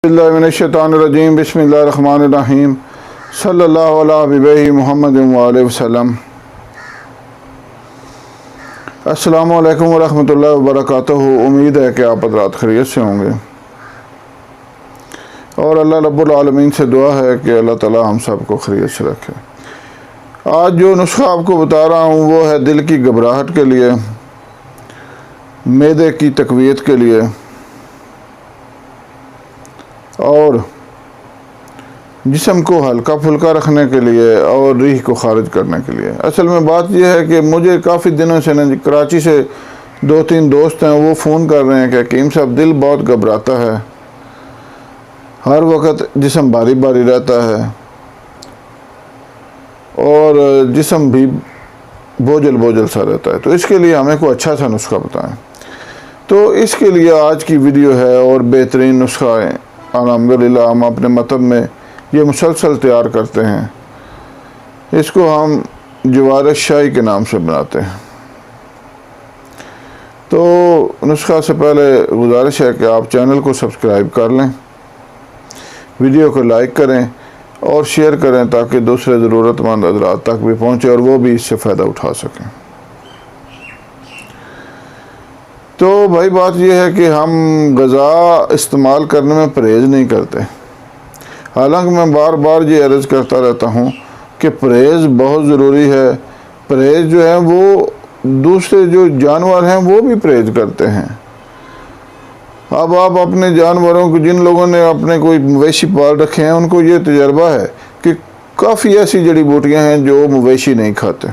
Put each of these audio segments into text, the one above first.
बिस्मिल्लाहिर्रहमानिर्रहीम बिस्मिल्लाहिर्रहमानिर्रहीम सल्लल्लाहु अला हबीबिही मुहम्मद व आलिहि वसल्लम। अस्सलामु अलैकुम व रहमतुल्लाहि व बरकातुहू। उम्मीद है कि आप हज़रात खैरियत से होंगे और अल्लाह रब्बुल आलमीन से दुआ है कि अल्लाह ताला हम सब को खैरियत से रखे। आज जो नुस्खा आपको बता रहा हूँ वो है दिल की घबराहट के लिए, मैदे की तक़वियत के लिए और जिस्म को हल्का फुल्का रखने के लिए और रीह को खारिज करने के लिए। असल में बात यह है कि मुझे काफ़ी दिनों से ना कराची से 2-3 दोस्त हैं, वो फ़ोन कर रहे हैं कि हकीम साहब दिल बहुत घबराता है, हर वक्त जिस्म भारी भारी रहता है और जिस्म भी बोझल बोझल सा रहता है, तो इसके लिए हमें कोई अच्छा सा नुस्खा बताएं। तो इसके लिए आज की वीडियो है और बेहतरीन नुस्खा है अल्हम्दुलिल्लाह हम अपने मतब में ये मुसलसल तैयार करते हैं। इसको हम जवार शाही के नाम से बनाते हैं। तो नुस्खा से पहले गुजारिश है कि आप चैनल को सब्सक्राइब कर लें, वीडियो को लाइक करें और शेयर करें ताकि दूसरे ज़रूरतमंद हज़रात तक भी पहुँचे और वो भी इससे फ़ायदा उठा सकें। तो भाई बात यह है कि हम ग़ज़ा इस्तेमाल करने में परहेज़ नहीं करते। हालांकि मैं बार बार ये अर्ज़ करता रहता हूँ कि परहेज़ बहुत ज़रूरी है। परहेज़ जो है वो दूसरे जो जानवर हैं वो भी परहेज़ करते हैं। अब आप अपने जानवरों को, जिन लोगों ने अपने कोई मवेशी पाल रखे हैं, उनको ये तजर्बा है कि काफ़ी ऐसी जड़ी बूटियाँ हैं जो मवेशी नहीं खाते,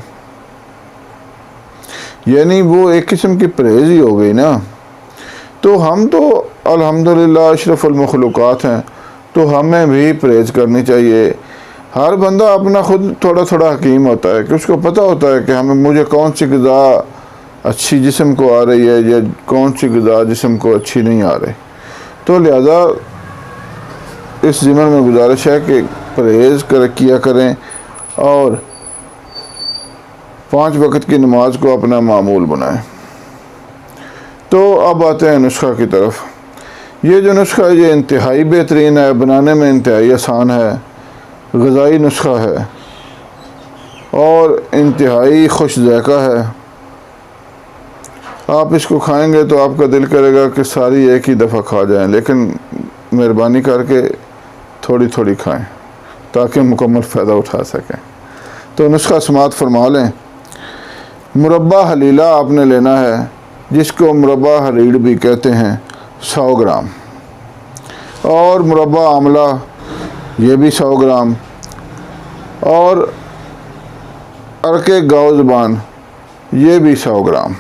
यानी वो एक किस्म की परहेज़ ही हो गई ना। तो हम तो अल्हम्दुलिल्लाह अशरफुल मखलूक़ात हैं, तो हमें भी परहेज़ करनी चाहिए। हर बंदा अपना खुद थोड़ा थोड़ा हकीम होता है कि उसको पता होता है कि हमें मुझे कौन सी ग़िज़ा अच्छी जिस्म को आ रही है या कौन सी ग़िज़ा जिस्म को अच्छी नहीं आ रही। तो लिहाजा इस ज़िम्मे में गुजारिश है कि परहेज़ किया करें और 5 वक्त की नमाज को अपना मामूल बनाएं। तो अब आते हैं नुस्खा की तरफ। ये जो नुस्खा है ये इंतहाई बेहतरीन है, बनाने में इंतहाई आसान है, ग़िज़ाई नुस्खा है और इंतहाई खुश ज़ायक़ा है। आप इसको खाएंगे तो आपका दिल करेगा कि सारी एक ही दफ़ा खा जाएं, लेकिन मेहरबानी करके थोड़ी थोड़ी खाएं ताकि मुकम्मल फ़ायदा उठा सकें। तो नुस्खा समात फरमा लें। मुरब्बा हलीला आपने लेना है, जिसको मुरब्बा हरीड़ भी कहते हैं, 100 ग्राम, और मुरब्बा आमला ये भी 100 ग्राम, और अरके गाउज़बान ये भी 100 ग्राम,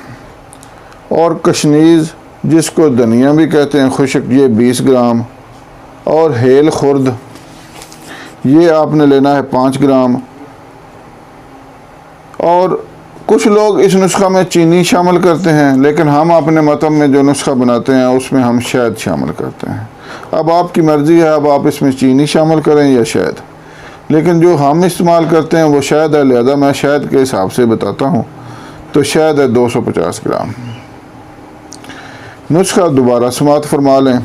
और कशनीज़ जिसको धनिया भी कहते हैं खुश्क ये 20 ग्राम, और हेल खुर्द ये आपने लेना है 5 ग्राम। और कुछ लोग इस नुस्खा में चीनी शामिल करते हैं, लेकिन हम अपने मतब में जो नुस्खा बनाते हैं उसमें हम शहद शामिल करते हैं। अब आपकी मर्ज़ी है, अब आप इसमें चीनी शामिल करें या शहद, लेकिन जो हम इस्तेमाल करते हैं वो शहद है, लिहाजा मैं शहद के हिसाब से बताता हूँ। तो शहद है 250 ग्राम। नुस्खा दोबारा समात फरमा लें।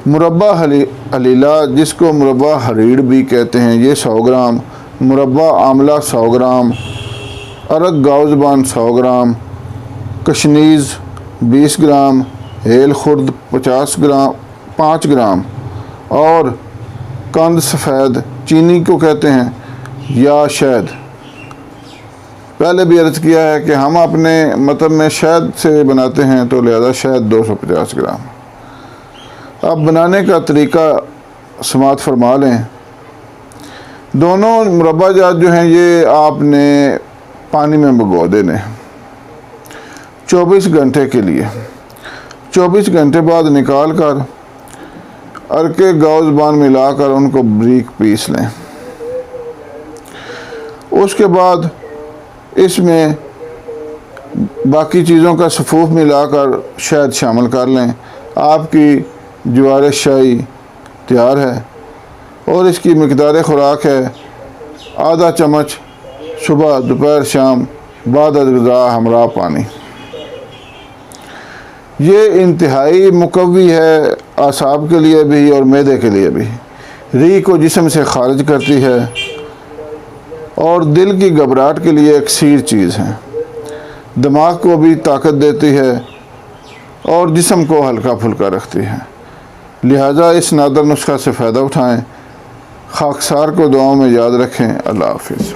मुरब्बा हलीला जिसको मुरब्बा हरीड़ भी कहते हैं ये 100 ग्राम, मुरब्बा आमला 100 ग्राम, अरक गाउज़बान 100 ग्राम, कशनीज़ 20 ग्राम, हेल खुर्द 5 ग्राम, और कंद सफ़ेद चीनी को कहते हैं या शहद। पहले भी अर्ज़ किया है कि हम अपने मतलब में शहद से बनाते हैं, तो लिहाजा शहद 250 ग्राम। अब बनाने का तरीका समात फरमा लें। दोनों मुरब्बा जात जो हैं ये आपने पानी में भिगो देने 24 घंटे के लिए। 24 घंटे बाद निकाल कर अरके गाउज़बान मिलाकर उनको बारीक पीस लें। उसके बाद इसमें बाकी चीज़ों का सफ़ूफ मिलाकर शहद शामिल कर लें। आपकी जवार शाही तैयार है और इसकी मिक़दार खुराक है आधा चम्मच सुबह दोपहर शाम बाद ग़िज़ा हमरा पानी। ये इंतहाई मुकव्वी है اعصاب کے لیے بھی اور معدے کے لیے بھی۔ ری کو جسم سے خارج کرتی ہے اور دل کی گھبراہٹ کے لیے اکسیر چیز ہے۔ دماغ کو بھی طاقت دیتی ہے اور جسم کو ہلکا پھلکا رکھتی ہے۔ لہٰذا اس نادر نسخہ سے فائدہ اٹھائیں۔ خاکسار کو دعاؤں میں یاد رکھیں۔ اللہ حافظ۔